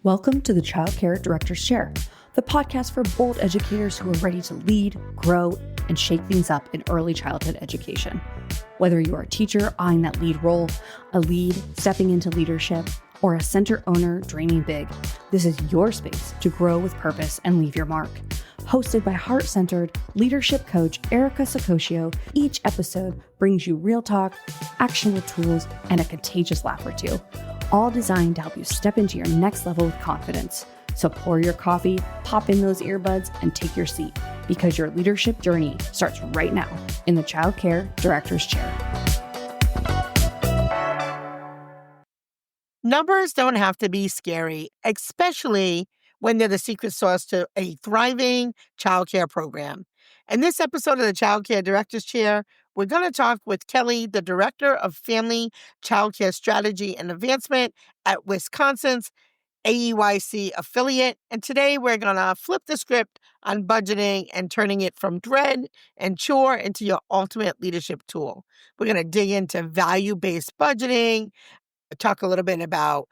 Welcome to the Childcare Director's Chair, the podcast for bold educators who are ready to lead, grow, and shake things up in early childhood education. Whether you're a teacher eyeing that lead role, a lead stepping into leadership, or a center owner dreaming big, this is your space to grow with purpose and leave your mark. Hosted by heart-centered leadership coach Erica Sacoccio, each episode brings you real talk, actionable tools, and a contagious laugh or two, all designed to help you step into your next level with confidence. So pour your coffee, pop in those earbuds, and take your seat, because your leadership journey starts right now in the Childcare Director's Chair. Numbers don't have to be scary, especially when they're the secret sauce to a thriving childcare program. In this episode of the Childcare Director's Chair, we're going to talk with Kelly, the Director of Family Childcare Strategy and Advancement at Wisconsin's AEYC affiliate. And today we're going to flip the script on budgeting and turning it from dread and chore into your ultimate leadership tool. We're going to dig into value-based budgeting, talk a little bit about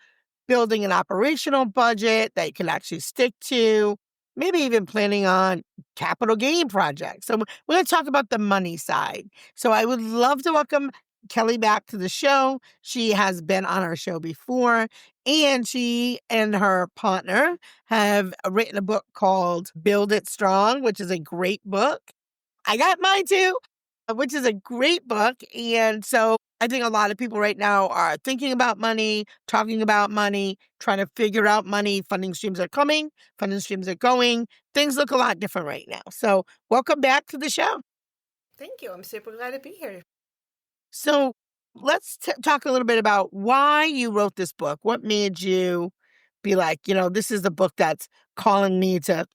building an operational budget that you can actually stick to, maybe even planning on capital gain projects. So we're going to talk about the money side. So I would love to welcome Kelly back to the show. She has been on our show before, and she and her partner have written a book called Build It Strong, which is a great book. I got mine too, which is a great book. And so I think a lot of people right now are thinking about money, talking about money, trying to figure out money. Funding streams are coming, funding streams are going. Things look a lot different right now. So welcome back to the show. Thank you. I'm super glad to be here. So let's talk a little bit about why you wrote this book. What made you be like, this is the book that's calling me to.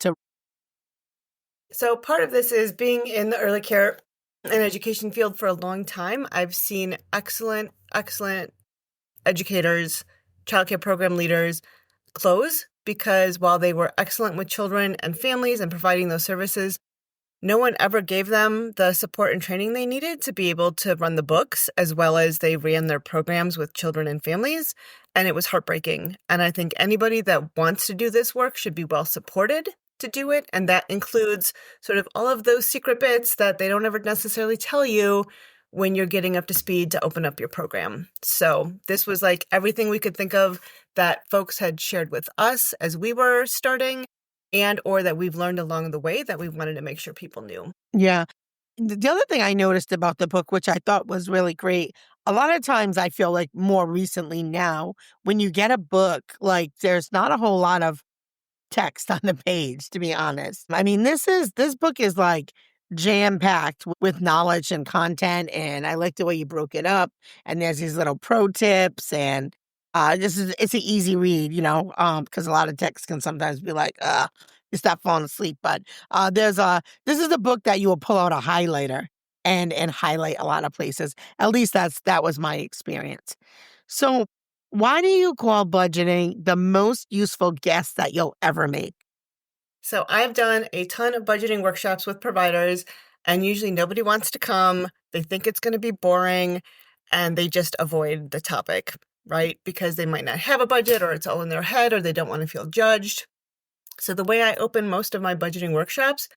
So part of this is being in the early care and education field for a long time. I've seen excellent educators, childcare program leaders close because while they were excellent with children and families and providing those services, no one ever gave them the support and training they needed to be able to run the books as well as they ran their programs with children and families. And it was heartbreaking. And I think anybody that wants to do this work should be well supported to do it. And that includes sort of all of those secret bits that they don't ever necessarily tell you when you're getting up to speed to open up your program. So this was like everything we could think of that folks had shared with us as we were starting and or that we've learned along the way that we wanted to make sure people knew. Yeah. The other thing I noticed about the book, which I thought was really great, a lot of times I feel like more recently now, when you get a book, like there's not a whole lot of text on the page, to be honest. I mean, this book is like jam-packed with knowledge and content, and I like the way you broke it up. And there's these little pro tips, and it's an easy read, because a lot of text can sometimes be like, you stop falling asleep. But this is a book that you will pull out a highlighter and highlight a lot of places. At least that was my experience. So why do you call budgeting the most useful guess that you'll ever make? So I've done a ton of budgeting workshops with providers, and usually nobody wants to come. They think it's going to be boring, and they just avoid the topic, right? Because they might not have a budget, or it's all in their head, or they don't want to feel judged. So the way I open most of my budgeting workshops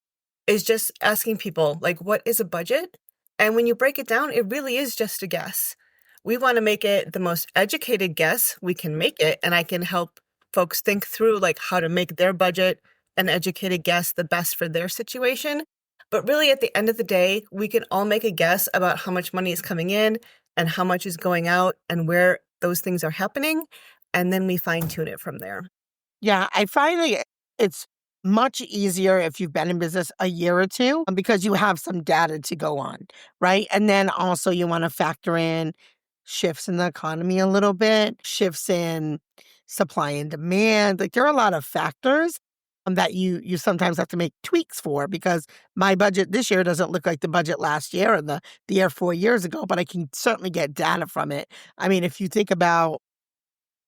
is just asking people, like, what is a budget? And when you break it down, it really is just a guess. We want to make it the most educated guess we can make it, and I can help folks think through like how to make their budget an educated guess the best for their situation. But really at the end of the day, we can all make a guess about how much money is coming in and how much is going out and where those things are happening, and then we fine-tune it from there. Yeah, I find it's much easier if you've been in business a year or two because you have some data to go on, right? And then also you want to factor in shifts in the economy a little bit, shifts in supply and demand. Like there are a lot of factors that you sometimes have to make tweaks for, because my budget this year doesn't look like the budget last year or the year 4 years ago, but I can certainly get data from it. I mean, if you think about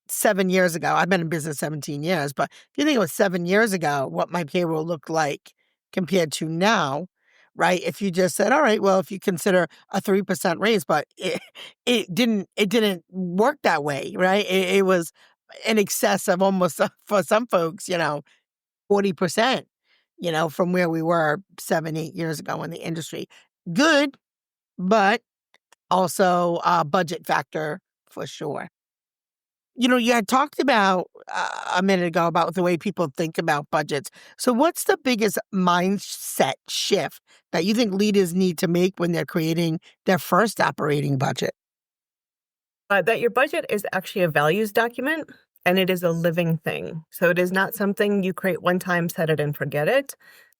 7 years ago, I've been in business 17 years, but if you think about 7 years ago, what my payroll looked like compared to now, right? If you just said, all right, well, if you consider a 3% raise, but it didn't work that way, right? It was in excess of almost, for some folks, 40%, from where we were 7, 8 years ago in the industry. Good, but also a budget factor for sure. You had talked about a minute ago about the way people think about budgets. So, what's the biggest mindset shift that you think leaders need to make when they're creating their first operating budget? That your budget is actually a values document and it is a living thing. So it is not something you create one time, set it and forget it.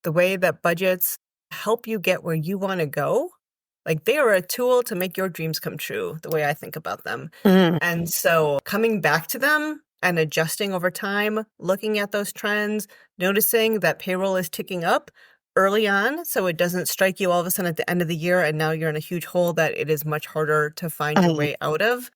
The way that budgets help you get where you want to go, like they are a tool to make your dreams come true, the way I think about them. Mhm. And so coming back to them and adjusting over time, looking at those trends, noticing that payroll is ticking up early on so it doesn't strike you all of a sudden at the end of the year and now you're in a huge hole that it is much harder to find your Mhm. way out of.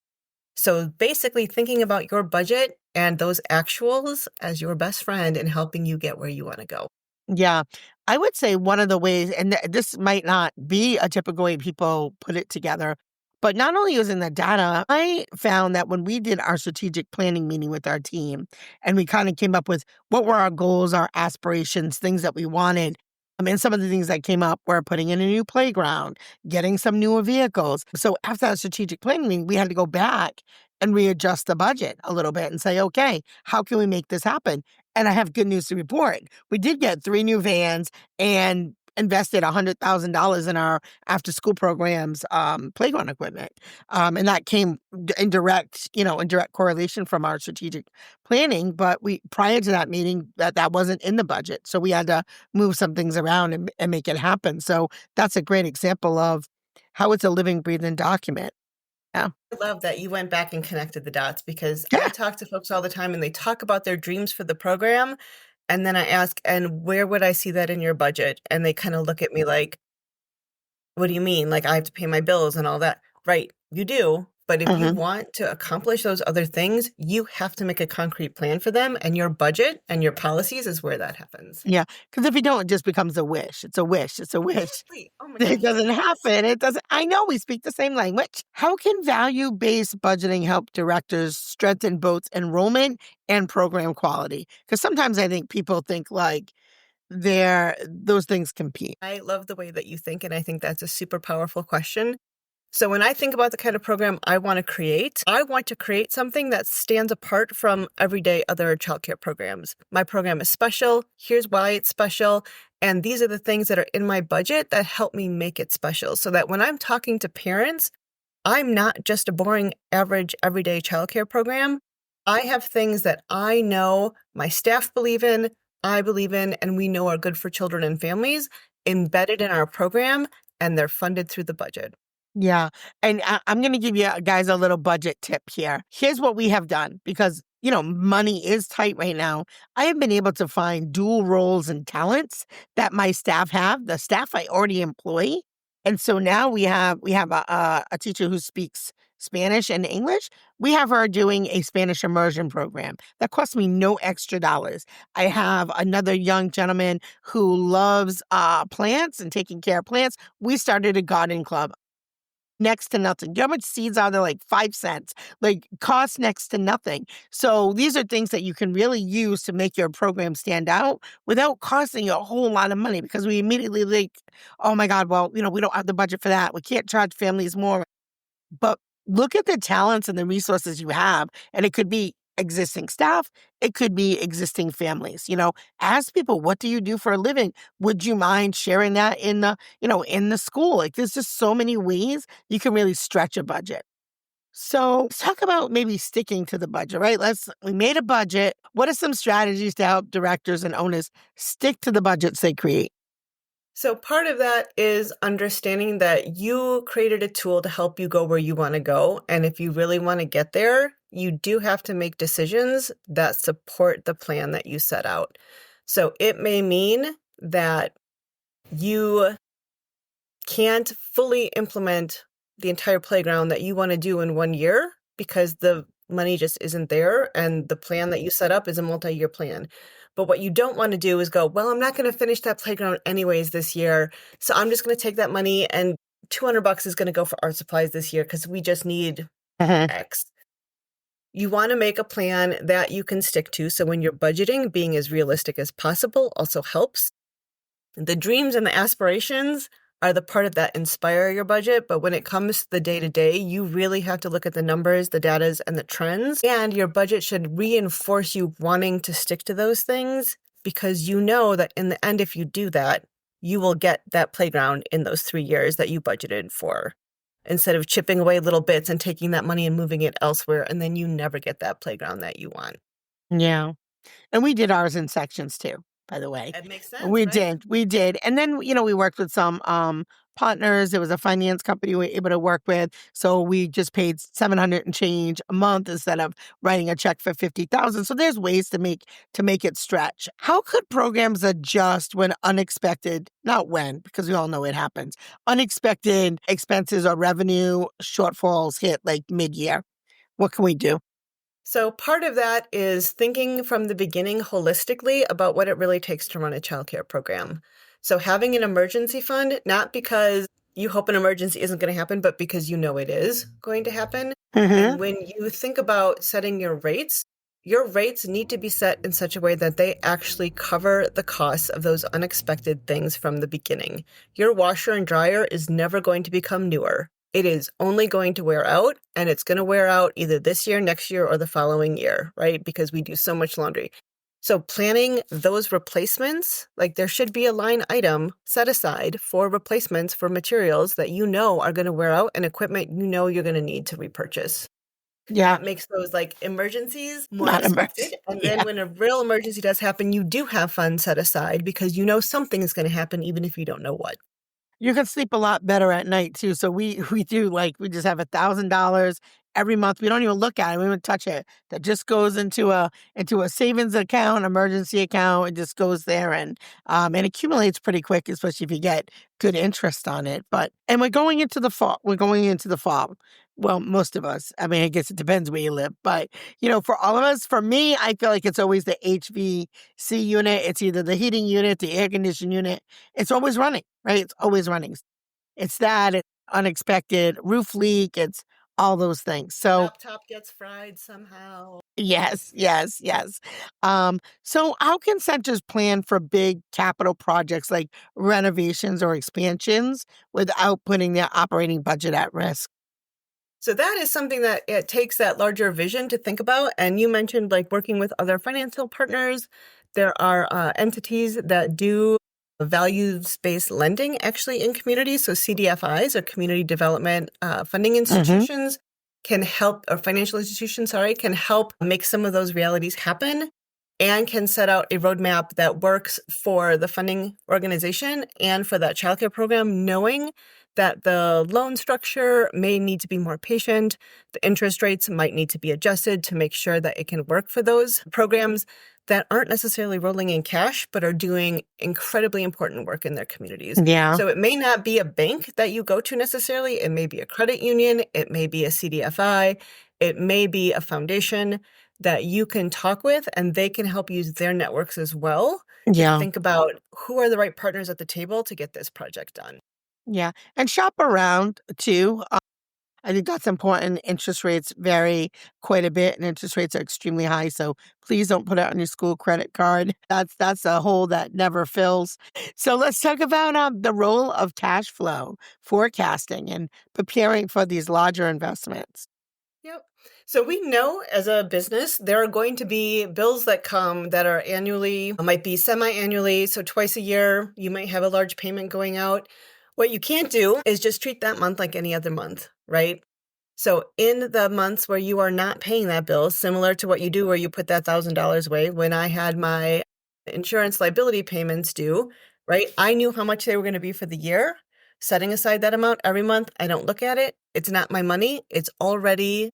So basically thinking about your budget and those actuals as your best friend in helping you get where you want to go. Yeah. I would say one of the ways, and this might not be a typical way people put it together, but not only using the data, I found that when we did our strategic planning meeting with our team and we kind of came up with what were our goals, our aspirations, things that we wanted. I mean, some of the things that came up were putting in a new playground, getting some newer vehicles. So after that strategic planning meeting, we had to go back and readjust the budget a little bit and say, okay, how can we make this happen? And I have good news to report. We did get 3 new vans and invested $100,000 in our after-school programs, playground equipment. And that came in direct correlation from our strategic planning. But prior to that meeting, that wasn't in the budget. So we had to move some things around and make it happen. So that's a great example of how it's a living, breathing document. Yeah. I love that you went back and connected the dots because I Yeah. talk to folks all the time and they talk about their dreams for the program. And then I ask, and where would I see that in your budget? And they kind of look at me like, what do you mean? Like I have to pay my bills and all that. Right. You do. But if you Mhm. want to accomplish those other things, you have to make a concrete plan for them. And your budget and your policies is where that happens. Yeah. Because if you don't, it just becomes a wish. It's a wish. It's a wish. Exactly. Oh my It gosh. doesn't happen. It doesn't. I know we speak the same language. How can value-based budgeting help directors strengthen both enrollment and program quality? Because sometimes I think people think like those things compete. I love the way that you think. And I think that's a super powerful question. So when I think about the kind of program I want to create something that stands apart from everyday other childcare programs. My program is special. Here's why it's special. And these are the things that are in my budget that help me make it special so that when I'm talking to parents, I'm not just a boring, average, everyday childcare program. I have things that I know my staff believe in, I believe in, and we know are good for children and families embedded in our program, and they're funded through the budget. Yeah. And I'm going to give you guys a little budget tip here. Here's what we have done because, money is tight right now. I have been able to find dual roles and talents that my staff have, the staff I already employ. And so now we have a teacher who speaks Spanish and English. We have her doing a Spanish immersion program that costs me no extra dollars. I have another young gentleman who loves plants and taking care of plants. We started a garden club. Next to nothing. You know how much seeds are there? Like 5 cents. Like cost next to nothing. So these are things that you can really use to make your program stand out without costing you a whole lot of money because we immediately think, oh my God, well, we don't have the budget for that. We can't charge families more. But look at the talents and the resources you have. And it could be existing staff. It could be existing families. Ask people, what do you do for a living? Would you mind sharing that in the school? Like there's just so many ways you can really stretch a budget. So let's talk about maybe sticking to the budget, right? We made a budget. What are some strategies to help directors and owners stick to the budgets they create? So part of that is understanding that you created a tool to help you go where you want to go. And if you really want to get there, you do have to make decisions that support the plan that you set out. So it may mean that you can't fully implement the entire playground that you want to do in 1 year because the money just isn't there and the plan that you set up is a multi-year plan. But what you don't want to do is go, well, I'm not going to finish that playground anyways this year. So I'm just going to take that money and $200 is going to go for art supplies this year because we just need Mhm. X. You want to make a plan that you can stick to. So when you're budgeting, being as realistic as possible also helps. The dreams and the aspirations are the part of that inspire your budget. But when it comes to the day-to-day, you really have to look at the numbers, the datas, and the trends. And your budget should reinforce you wanting to stick to those things, because you know that in the end, if you do that, you will get that playground in those 3 years that you budgeted for, instead of chipping away little bits and taking that money and moving it elsewhere, and then you never get that playground that you want. Yeah. And we did ours in sections too, by the way. It makes sense, We right? did. And then, we worked with some partners. There was a finance company we were able to work with. So we just paid 700 and change a month instead of writing a check for 50,000. So there's ways to make it stretch. How could programs adjust when unexpected, not when, because we all know it happens, unexpected expenses or revenue shortfalls hit like mid-year? What can we do? So part of that is thinking from the beginning holistically about what it really takes to run a childcare program. So having an emergency fund, not because you hope an emergency isn't going to happen, but because you know it is going to happen. And when you think about setting your rates need to be set in such a way that they actually cover the costs of those unexpected things from the beginning. Your washer and dryer is never going to become newer. It is only going to wear out, and it's going to wear out either this year, next year, or the following year, right? Because we do so much laundry. So planning those replacements, like there should be a line item set aside for replacements for materials that you know are going to wear out and equipment you know you're going to need to repurchase. Yeah. That makes those like emergencies more Not expected. And then when a real emergency does happen, you do have funds set aside because you know something is going to happen, even if you don't know what. You can sleep a lot better at night too. So we do, like, we just have $1,000 every month. We don't even look at it. We don't even touch it. That just goes into a savings account, emergency account. It just goes there and accumulates pretty quick, especially if you get good interest on it. And we're going into the fall. Well, most of us. I mean, I guess it depends where you live. But, for all of us, for me, I feel like it's always the HVC unit. It's either the heating unit, the air conditioning unit. It's always running, right? It's always running. It's that, it's unexpected roof leak. It's all those things. So Laptop gets fried somehow. yes. So how can centers plan for big capital projects like renovations or expansions without putting their operating budget at risk? So that is something that it takes that larger vision to think about. And you mentioned like working with other financial partners. There are entities that do values-based lending actually in communities. So CDFIs, or community development funding institutions, can help, or financial institutions, can help make some of those realities happen, and can set out a roadmap that works for the funding organization and for that childcare program, knowing that the loan structure may need to be more patient, the interest rates might need to be adjusted to make sure that it can work for those programs that aren't necessarily rolling in cash, but are doing incredibly important work in their communities. Yeah. So it may not be a bank that you go to necessarily. It may be a credit union. It may be a CDFI. It may be a foundation that you can talk with, and they can help use their networks as well. Yeah. Think about who are the right partners at the table to get this project done. Yeah. And shop around too. I think that's important. Interest rates vary quite a bit, and interest rates are extremely high. So please don't put it on your school credit card. That's a hole that never fills. So let's talk about the role of cash flow forecasting and preparing for these larger investments. Yep. So we know as a business, there are going to be bills that come that are annually, might be semi-annually. So twice a year, you might have a large payment going out. What you can't do is just treat that month like any other month, right? So in the months where you are not paying that bill, similar to what you do where you put that $1,000 away, when I had my insurance liability payments due, right? I knew how much they were going to be for the year. Setting aside that amount every month, I don't look at it. It's not my money. It's already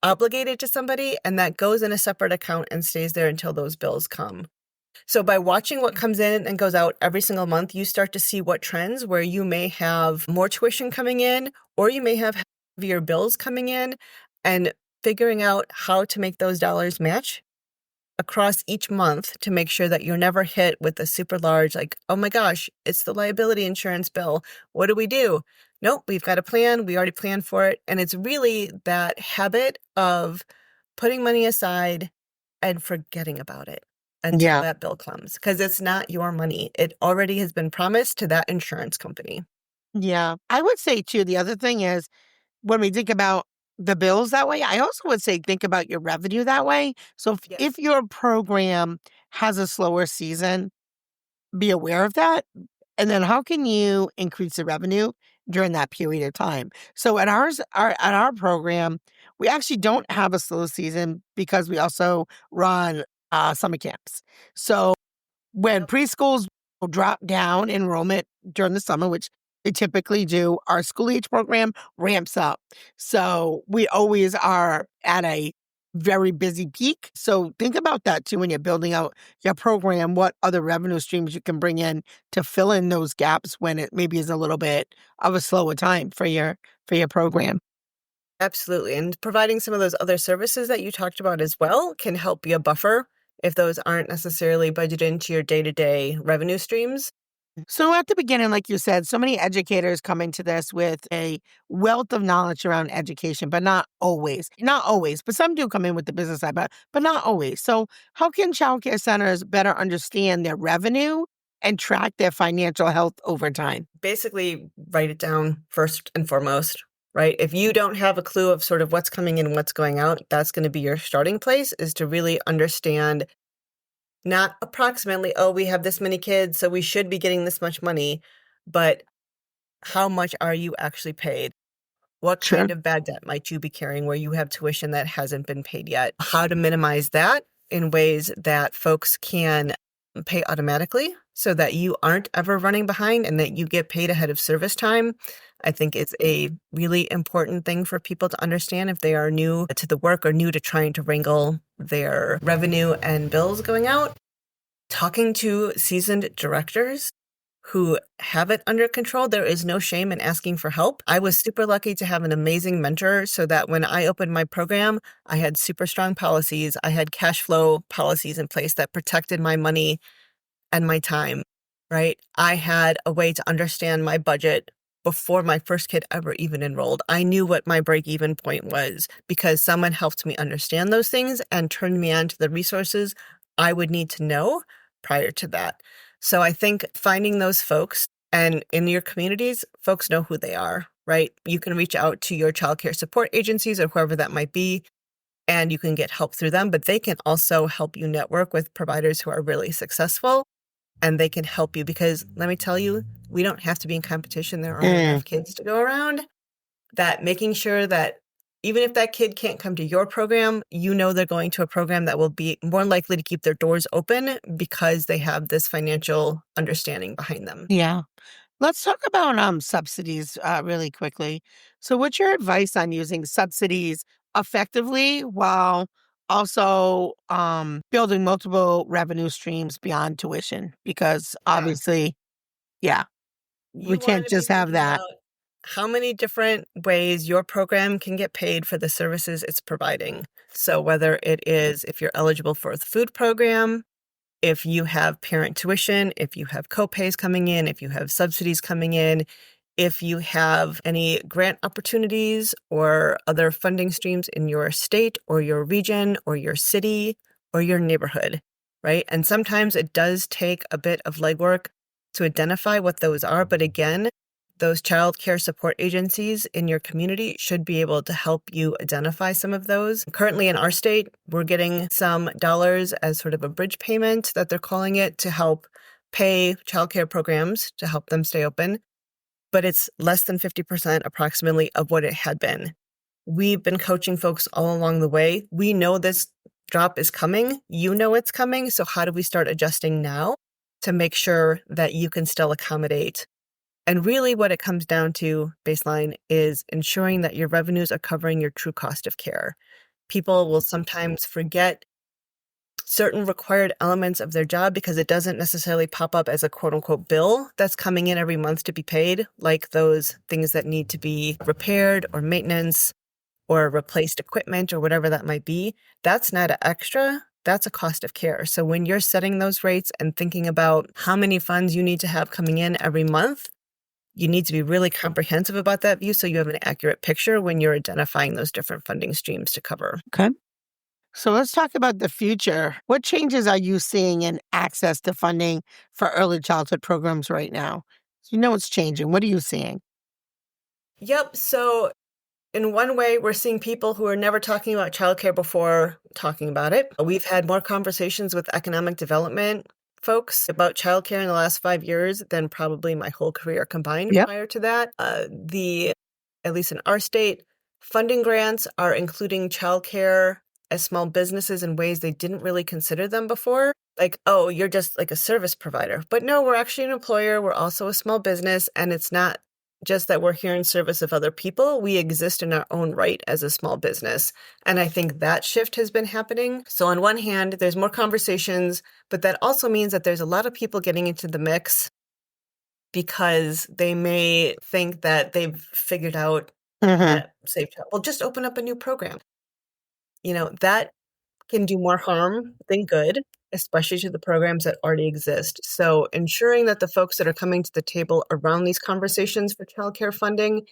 obligated to somebody, and that goes in a separate account and stays there until those bills come. So by watching what comes in and goes out every single month, you start to see what trends where you may have more tuition coming in, or you may have heavier bills coming in, and figuring out how to make those dollars match across each month to make sure that you're never hit with a super large, like, oh my gosh, it's the liability insurance bill. What do we do? Nope, we've got a plan. We already planned for it. And it's really that habit of putting money aside and forgetting about it until that bill comes, because it's not your money. It already has been promised to that insurance company. Yeah. I would say, too, the other thing is when we think about the bills that way, I also would say think about your revenue that way. So if your program has a slower season, be aware of that. And then how can you increase the revenue during that period of time? So at our program, we actually don't have a slow season because we also run summer camps. So when preschools will drop down enrollment during the summer, which they typically do, our school age program ramps up. So we always are at a very busy peak. So think about that too when you're building out your program, what other revenue streams you can bring in to fill in those gaps when it maybe is a little bit of a slower time for your program. Absolutely. And providing some of those other services that you talked about as well can help be a buffer if those aren't necessarily budgeted into your day-to-day revenue streams. So at the beginning, like you said, so many educators come into this with a wealth of knowledge around education, but not always. Not always, but some do come in with the business side, but not always. So how can childcare centers better understand their revenue and track their financial health over time? Basically, write it down first and foremost, right? If you don't have a clue of sort of what's coming in and what's going out, that's going to be your starting place, is to really understand not approximately, oh, we have this many kids, so we should be getting this much money, but how much are you actually paid? What kind of bad debt might you be carrying where you have tuition that hasn't been paid yet? How to minimize that in ways that folks can pay automatically so that you aren't ever running behind and that you get paid ahead of service time. I think it's a really important thing for people to understand if they are new to the work or new to trying to wrangle their revenue and bills going out. Talking to seasoned directors who have it under control, there is no shame in asking for help. I was super lucky to have an amazing mentor so that when I opened my program, I had super strong policies. I had cash flow policies in place that protected my money and my time, right? I had a way to understand my budget before my first kid ever even enrolled. I knew what my break-even point was because someone helped me understand those things and turned me on to the resources I would need to know prior to that. So I think finding those folks, and in your communities, folks know who they are, right? You can reach out to your childcare support agencies or whoever that might be, and you can get help through them, but they can also help you network with providers who are really successful, and they can help you because let me tell you, we don't have to be in competition. There aren't enough kids to go around. That making sure that even if that kid can't come to your program, you know they're going to a program that will be more likely to keep their doors open because they have this financial understanding behind them. Yeah. Let's talk about subsidies really quickly. So what's your advice on using subsidies effectively while also building multiple revenue streams beyond tuition? Because obviously, yeah, we You want can't to be just have thinking that. about how many different ways your program can get paid for the services it's providing. So whether it is if you're eligible for the food program, if you have parent tuition, if you have copays coming in, if you have subsidies coming in, if you have any grant opportunities or other funding streams in your state or your region or your city or your neighborhood, right? And sometimes it does take a bit of legwork to identify what those are. But again, those child care support agencies in your community should be able to help you identify some of those. Currently in our state, we're getting some dollars as sort of a bridge payment that they're calling it to help pay child care programs to help them stay open. But it's less than 50% approximately of what it had been. We've been coaching folks all along the way. We know this drop is coming. You know it's coming. So how do we start adjusting now to make sure that you can still accommodate? And really what it comes down to, baseline, is ensuring that your revenues are covering your true cost of care. People will sometimes forget certain required elements of their job because it doesn't necessarily pop up as a quote unquote bill that's coming in every month to be paid, like those things that need to be repaired or maintenance or replaced equipment or whatever that might be. That's not an extra. That's a cost of care. So when you're setting those rates and thinking about how many funds you need to have coming in every month, you need to be really comprehensive about that view so you have an accurate picture when you're identifying those different funding streams to cover. Okay. So let's talk about the future. What changes are you seeing in access to funding for early childhood programs right now? You know it's changing. What are you seeing? Yep. So in one way, we're seeing people who are never talking about childcare before talking about it. We've had more conversations with economic development folks about childcare in the last 5 years than probably my whole career combined Yep. prior to that. At least in our state, funding grants are including childcare as small businesses in ways they didn't really consider them before. Like, oh, you're just like a service provider. But no, we're actually an employer. We're also a small business. And it's not just that we're here in service of other people. We exist in our own right as a small business. And I think that shift has been happening. So on one hand, there's more conversations, but that also means that there's a lot of people getting into the mix because they may think that they've figured out that safe child. Well, just open up a new program. That can do more harm than good, especially to the programs that already exist. So ensuring that the folks that are coming to the table around these conversations for childcare funding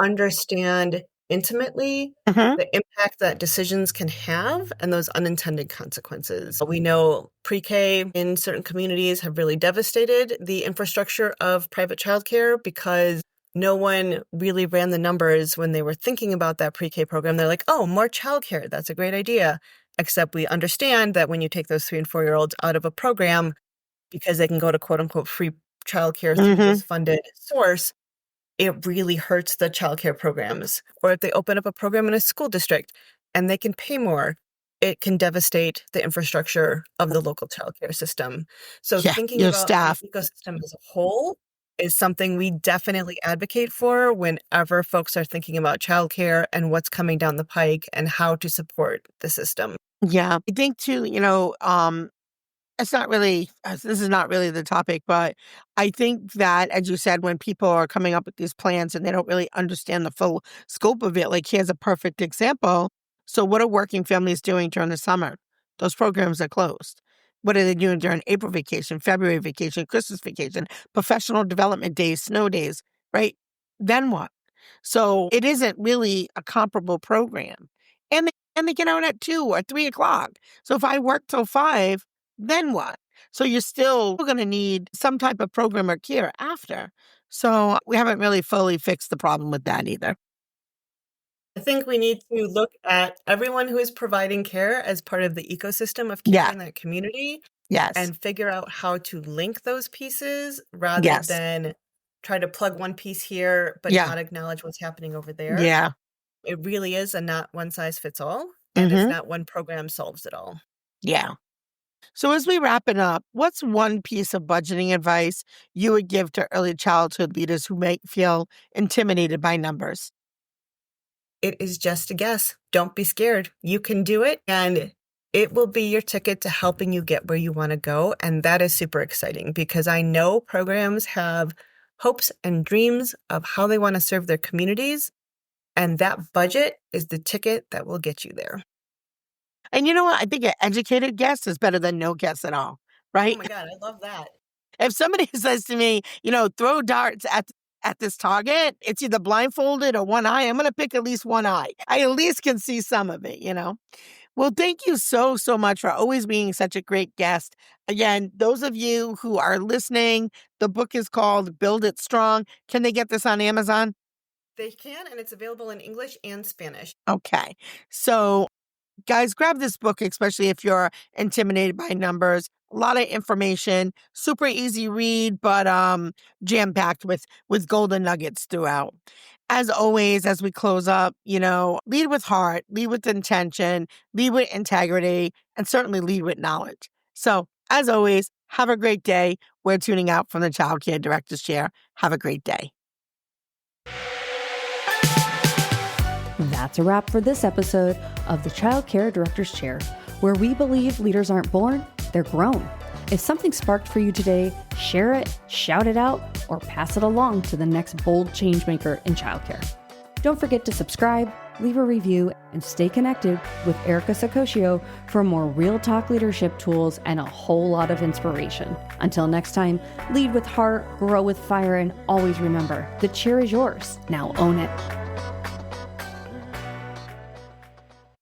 understand intimately the impact that decisions can have and those unintended consequences. We know pre-K in certain communities have really devastated the infrastructure of private childcare because no one really ran the numbers when they were thinking about that pre-K program. They're like, oh, more childcare, that's a great idea. Except we understand that when you take those 3 and 4-year-olds out of a program because they can go to quote unquote free childcare through this funded source, it really hurts the childcare programs. Or if they open up a program in a school district and they can pay more, it can devastate the infrastructure of the local childcare system. So thinking about staff. the ecosystem as a whole is something we definitely advocate for whenever folks are thinking about childcare and what's coming down the pike and how to support the system. Yeah. I think too, this is not really the topic, but I think that, as you said, when people are coming up with these plans and they don't really understand the full scope of it, like here's a perfect example. So what are working families doing during the summer? Those programs are closed. What are they doing during April vacation, February vacation, Christmas vacation, professional development days, snow days, right? Then what? So it isn't really a comparable program. And they get out at 2 or 3 o'clock. So if I work till 5, then what? So you're still going to need some type of program or care after. So we haven't really fully fixed the problem with that either. I think we need to look at everyone who is providing care as part of the ecosystem of care in that community Yes. and figure out how to link those pieces rather than try to plug one piece here but not acknowledge what's happening over there. Yeah. It really is a not one size fits all, and it's not one program solves it all. Yeah. So as we wrap it up, what's one piece of budgeting advice you would give to early childhood leaders who may feel intimidated by numbers? It is just a guess. Don't be scared. You can do it, and it will be your ticket to helping you get where you want to go. And that is super exciting because I know programs have hopes and dreams of how they want to serve their communities. And that budget is the ticket that will get you there. And you know what? I think an educated guess is better than no guess at all, right? Oh my God, I love that. If somebody says to me, throw darts at this target, it's either blindfolded or one eye. I'm going to pick at least one eye. I at least can see some of it, Well, thank you so, so much for always being such a great guest. Again, those of you who are listening, the book is called Build It Strong. Can they get this on Amazon? They can, and it's available in English and Spanish. Okay. So, guys, grab this book, especially if you're intimidated by numbers. A lot of information, super easy read, but jam-packed with golden nuggets throughout. As always, as we close up, lead with heart, lead with intention, lead with integrity, and certainly lead with knowledge. So, as always, have a great day. We're tuning out from the Childcare Director's Chair. Have a great day. That's a wrap for this episode of the Childcare Director's Chair, where we believe leaders aren't born, they're grown. If something sparked for you today, share it, shout it out, or pass it along to the next bold changemaker in childcare. Don't forget to subscribe, leave a review, and stay connected with Erica Sacoccio for more real talk leadership tools and a whole lot of inspiration. Until next time, lead with heart, grow with fire, and always remember, the chair is yours. Now own it.